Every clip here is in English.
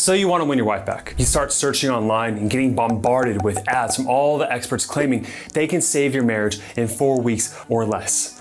So you want to win your wife back. You start searching online and getting bombarded with ads from all the experts claiming they can save your marriage in 4 weeks or less.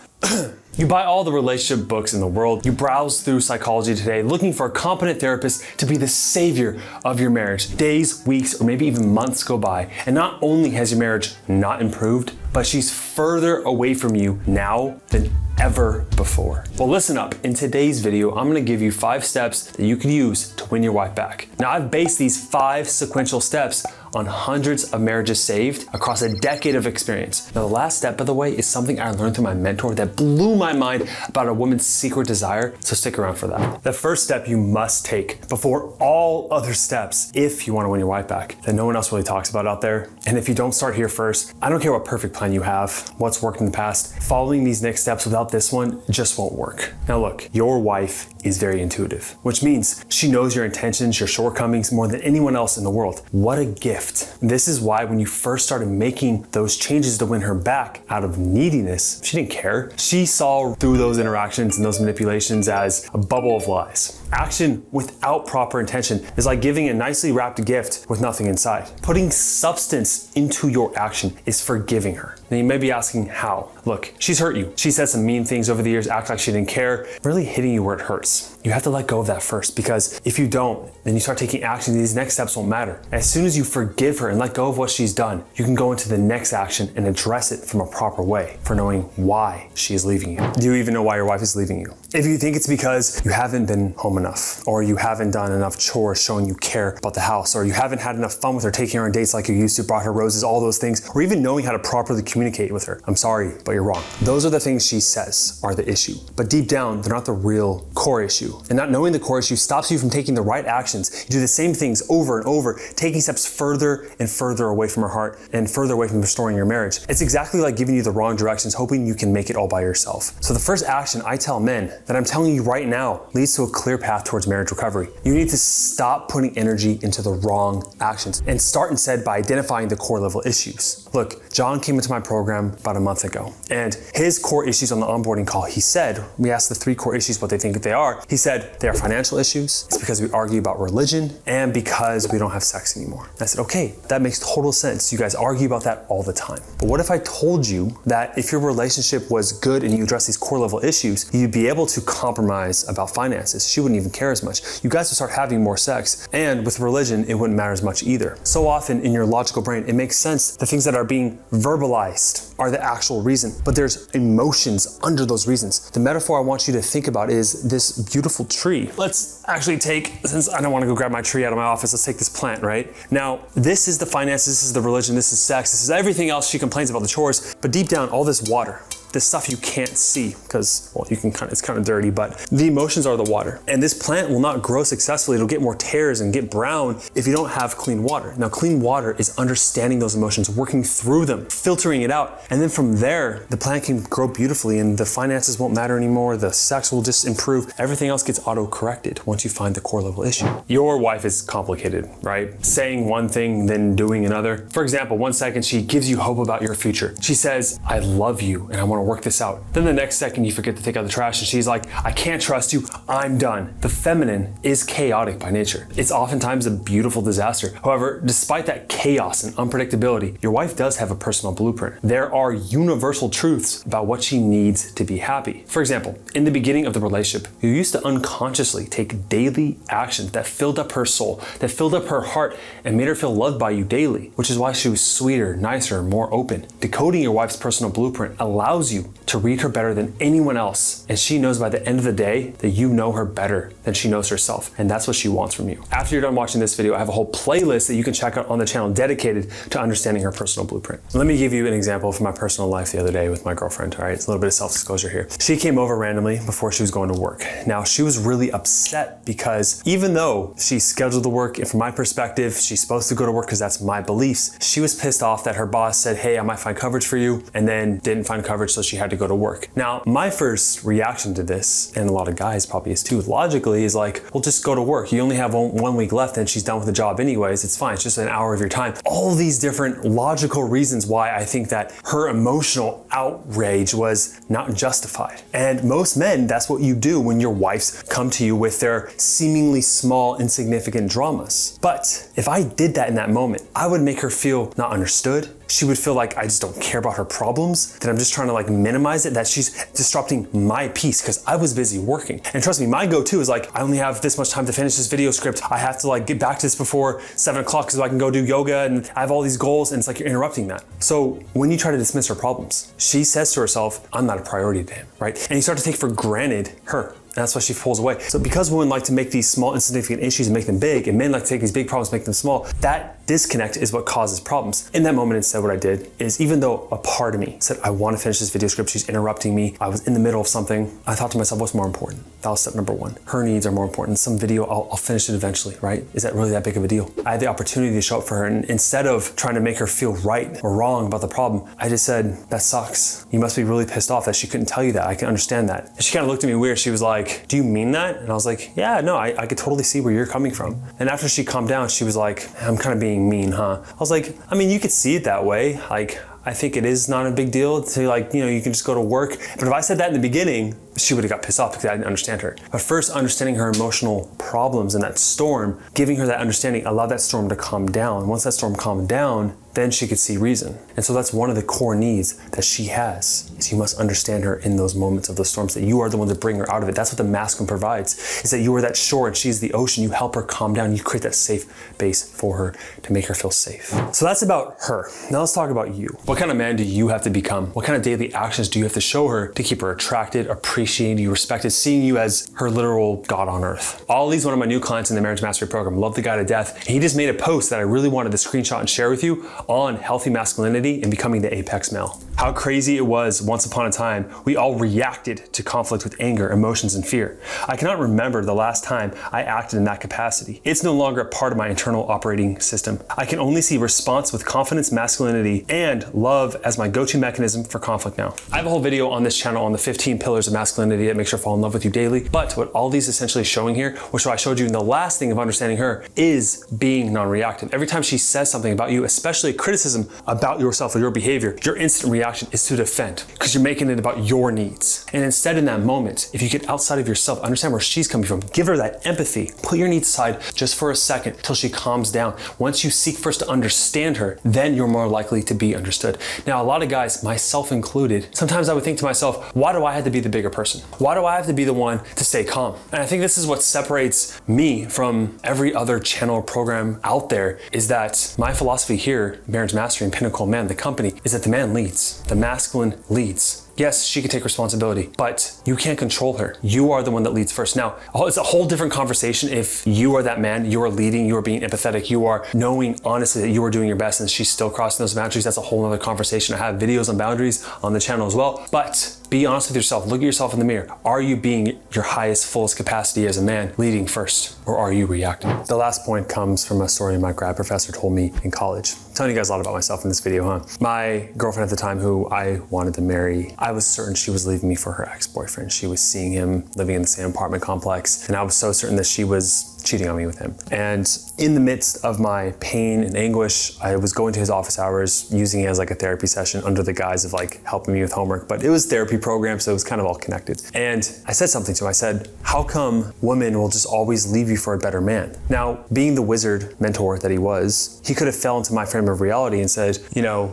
You buy all the relationship books in the world. You browse through Psychology Today looking for a competent therapist to be the savior of your marriage. Days, weeks, or maybe even months go by, and not only has your marriage not improved, but she's further away from you now than ever before. Well, listen up. In today's video, I'm gonna give you 5 steps that you can use to win your wife back. Now, I've based these 5 sequential steps on hundreds of marriages saved across a decade of experience. Now, the last step, by the way, is something I learned through my mentor that blew my mind about a woman's secret desire, so stick around for that. The first step you must take before all other steps if you wanna win your wife back that no one else really talks about out there. And if you don't start here first, I don't care what perfect plan you have, what's worked in the past, following these next steps without this one just won't work. Now look, your wife is very intuitive, which means she knows your intentions, your shortcomings more than anyone else in the world. What a gift. This is why when you first started making those changes to win her back out of neediness, she didn't care. She saw through those interactions and those manipulations as a bubble of lies. Action without proper intention is like giving a nicely wrapped gift with nothing inside. Putting substance into your action is forgiving her. Now you may be asking how. Look, she's hurt you. She said some mean things over the years, act like she didn't care, really hitting you where it hurts. You have to let go of that first, because if you don't, then you start taking action, these next steps won't matter. As soon as you forgive her and let go of what she's done, you can go into the next action and address it from a proper way for knowing why she is leaving you. Do you even know why your wife is leaving you? If you think it's because you haven't been home enough, or you haven't done enough chores showing you care about the house, or you haven't had enough fun with her, taking her on dates like you used to, brought her roses, all those things, or even knowing how to properly communicate with her, I'm sorry, but you're wrong. Those are the things she says are the issue. But deep down, they're not the real core issue. And not knowing the core issue stops you from taking the right actions. You do the same things over and over, taking steps further and further away from her heart and further away from restoring your marriage. It's exactly like giving you the wrong directions, hoping you can make it all by yourself. So the first action I tell men that I'm telling you right now leads to a clear path towards marriage recovery. You need to stop putting energy into the wrong actions and start instead by identifying the core level issues. Look, John came into my program about a month ago, and his core issues on the onboarding call, he said, we asked the 3 core issues what they think they are. He said, they are financial issues, it's because we argue about religion, and because we don't have sex anymore. I said, okay, that makes total sense. You guys argue about that all the time. But what if I told you that if your relationship was good and you address these core level issues, you'd be able to compromise about finances? She wouldn't even care as much. You guys would start having more sex, and with religion, it wouldn't matter as much either. So often in your logical brain, it makes sense the things that are being verbalized are the actual reason, but there's emotions under those reasons. The metaphor I want you to think about is this beautiful tree. Let's actually take, since I don't want to go grab my tree out of my office, let's take this plant, right? Now, this is the finances, this is the religion, this is sex, this is everything else she complains about, the chores, but deep down, all this water, this stuff you can't see because, well, you can it's kind of dirty, but the emotions are the water. And this plant will not grow successfully. It'll get more tears and get brown if you don't have clean water. Now, clean water is understanding those emotions, working through them, filtering it out. And then from there, the plant can grow beautifully and the finances won't matter anymore. The sex will just improve. Everything else gets auto-corrected once you find the core level issue. Your wife is complicated, right? Saying one thing, then doing another. For example, one second she gives you hope about your future. She says, I love you and I want to work this out. Then the next second you forget to take out the trash and she's like, I can't trust you, I'm done. The feminine is chaotic by nature. It's oftentimes a beautiful disaster. However, despite that chaos and unpredictability, your wife does have a personal blueprint. There are universal truths about what she needs to be happy. For example, in the beginning of the relationship, you used to unconsciously take daily actions that filled up her soul, that filled up her heart and made her feel loved by you daily, which is why she was sweeter, nicer, more open. Decoding your wife's personal blueprint allows you to read her better than anyone else. And she knows by the end of the day that you know her better than she knows herself. And that's what she wants from you. After you're done watching this video, I have a whole playlist that you can check out on the channel dedicated to understanding her personal blueprint. Let me give you an example from my personal life the other day with my girlfriend. All right, it's a little bit of self-disclosure here. She came over randomly before she was going to work. Now, she was really upset because even though she scheduled the work, and from my perspective, she's supposed to go to work because that's my beliefs, she was pissed off that her boss said, hey, I might find coverage for you, and then didn't find coverage, so she had to go to work. Now, my first reaction to this, and a lot of guys probably obvious too. Logically is like, well, just go to work. You only have 1 week left and she's done with the job anyways. It's fine. It's just an hour of your time. All these different logical reasons why I think that her emotional outrage was not justified. And most men, that's what you do when your wives come to you with their seemingly small, insignificant dramas. But if I did that in that moment, I would make her feel not understood. She would feel like I just don't care about her problems, that I'm just trying to like minimize it, that she's disrupting my peace because I was busy working. And trust me, my go-to is like, I only have this much time to finish this video script. I have to like get back to this before 7 o'clock so I can go do yoga and I have all these goals, and it's like you're interrupting that. So when you try to dismiss her problems, she says to herself, I'm not a priority to him, right? And you start to take for granted her. And that's why she pulls away. So because women like to make these small, insignificant issues and make them big, and men like to take these big problems and make them small, that disconnect is what causes problems. In that moment, instead, what I did is, even though a part of me said, I want to finish this video script, she's interrupting me, I was in the middle of something, I thought to myself, what's more important? That was step number one. Her needs are more important. Some video, I'll finish it eventually, right? Is that really that big of a deal? I had the opportunity to show up for her, and instead of trying to make her feel right or wrong about the problem, I just said, that sucks. You must be really pissed off that she couldn't tell you that. I can understand that. And she kind of looked at me weird. She was like, do you mean that? And I was like, yeah, no, I could totally see where you're coming from. And after she calmed down, she was like, I'm kind of being mean, huh? I was like, I mean, you could see it that way. Like, I think it is not a big deal to like, you can just go to work. But if I said that in the beginning, she would have got pissed off because I didn't understand her. But first, understanding her emotional problems and that storm, giving her that understanding, allowed that storm to calm down. And once that storm calmed down, then she could see reason. And so that's one of the core needs that she has, is you must understand her in those moments of those storms, that you are the one to bring her out of it. That's what the masculine provides, is that you are that shore and she's the ocean. You help her calm down. You create that safe base for her to make her feel safe. So that's about her. Now let's talk about you. What kind of man do you have to become? What kind of daily actions do you have to show her to keep her attracted, appreciating you, respected, seeing you as her literal God on earth? Ollie's one of my new clients in the Marriage Mastery Program. Love the guy to death. And he just made a post that I really wanted to screenshot and share with you on healthy masculinity and becoming the apex male. How crazy it was once upon a time, we all reacted to conflict with anger, emotions, and fear. I cannot remember the last time I acted in that capacity. It's no longer a part of my internal operating system. I can only see response with confidence, masculinity, and love as my go-to mechanism for conflict now. I have a whole video on this channel on the 15 pillars of masculinity that makes her fall in love with you daily. But what all these essentially showing here, which I showed you in the last thing of understanding her, is being non-reactive. Every time she says something about you, especially criticism about yourself or your behavior, your instant reaction is to defend, because you're making it about your needs. And instead, in that moment, if you get outside of yourself, understand where she's coming from, give her that empathy, put your needs aside just for a second till she calms down. Once you seek first to understand her, then you're more likely to be understood. Now, a lot of guys, myself included, sometimes I would think to myself, why do I have to be the bigger person? Why do I have to be the one to stay calm? And I think this is what separates me from every other channel or program out there, is that my philosophy here, Marriage Mastery and Pinnacle Man, the company, is that the man leads. The masculine leads. Yes, she can take responsibility, but you can't control her. You are the one that leads first. Now, it's a whole different conversation if you are that man, you are leading, you are being empathetic, you are knowing honestly that you are doing your best and she's still crossing those boundaries. That's a whole other conversation. I have videos on boundaries on the channel as well. But be honest with yourself. Look at yourself in the mirror. Are you being your highest, fullest capacity as a man, leading first, or are you reacting? The last point comes from a story my grad professor told me in college. I'm telling you guys a lot about myself in this video, huh? My girlfriend at the time, who I wanted to marry, I was certain she was leaving me for her ex-boyfriend. She was seeing him living in the same apartment complex, and I was so certain that she was cheating on me with him. And in the midst of my pain and anguish, I was going to his office hours, using it as like a therapy session under the guise of like helping me with homework, but it was therapy program, so it was kind of all connected. And I said something to him. I said, how come women will just always leave you for a better man? Now, being the wizard mentor that he was, he could have fell into my frame of reality and said,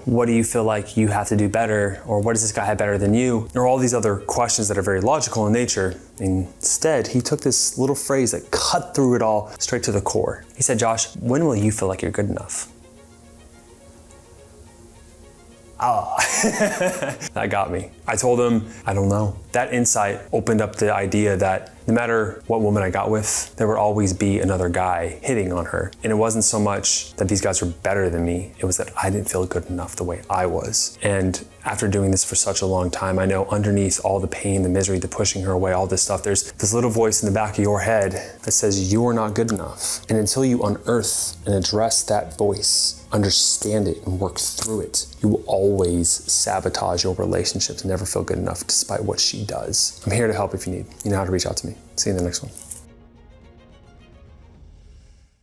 what do you feel like you have to do better? Or what does this guy have better than you? Or all these other questions that are very logical in nature. Instead, he took this little phrase that cut through it all straight to the core. He said, Josh, when will you feel like you're good enough? That got me. I told him, I don't know. That insight opened up the idea that no matter what woman I got with, there would always be another guy hitting on her. And it wasn't so much that these guys were better than me, it was that I didn't feel good enough the way I was. And after doing this for such a long time, I know underneath all the pain, the misery, the pushing her away, all this stuff, there's this little voice in the back of your head that says you are not good enough. And until you unearth and address that voice, understand it and work through it, you will always sabotage your relationships and never feel good enough despite what she does. I'm here to help if you need. You know how to reach out to me. See you in the next one.